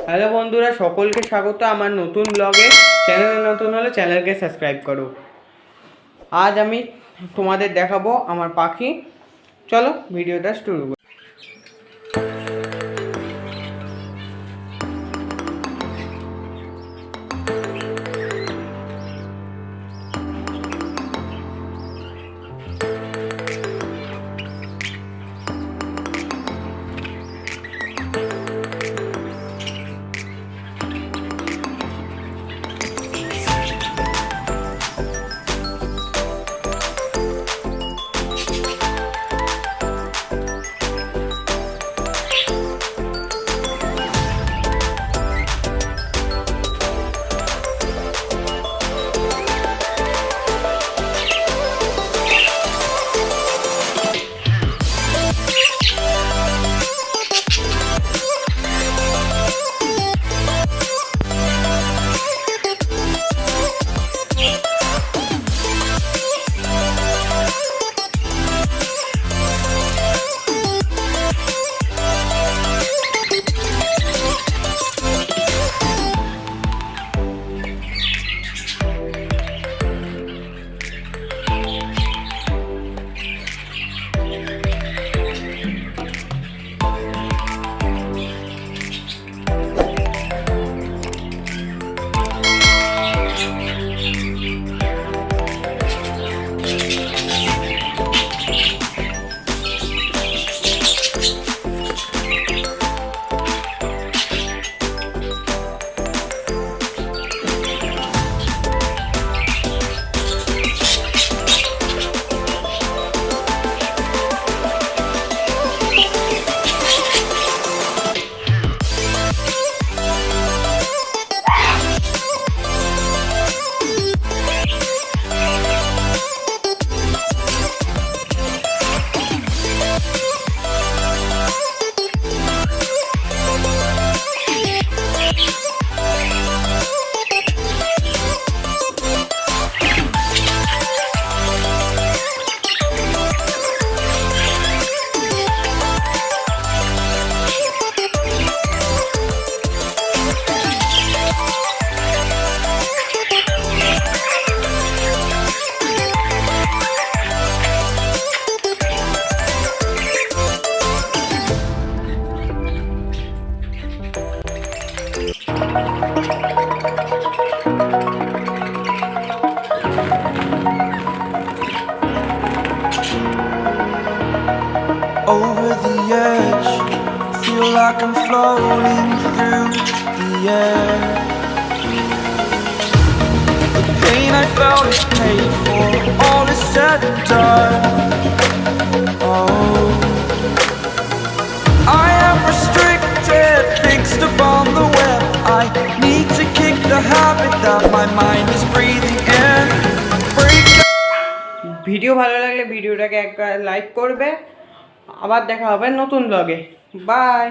Hello বন্ধুরা, সকলকে স্বাগত আমার নতুন ব্লগে। চ্যানেলে নতুন হলে চ্যানেলকে সাবস্ক্রাইব করো। আজ আমি তোমাদের দেখাবো আমার পাখি। চলো ভিডিওটা শুরু করি। Over the edge, feel like I'm floating through the air. The pain I felt is paid for, all is said and done. Oh, I am restricted, fixed upon the web. I need to kick the habit that my mind is breathing in. Break. Video ভালো লাগলে ভিডিওটাকে একটা like করবে। আবার দেখা হবে নতুন ব্লগে। বাই।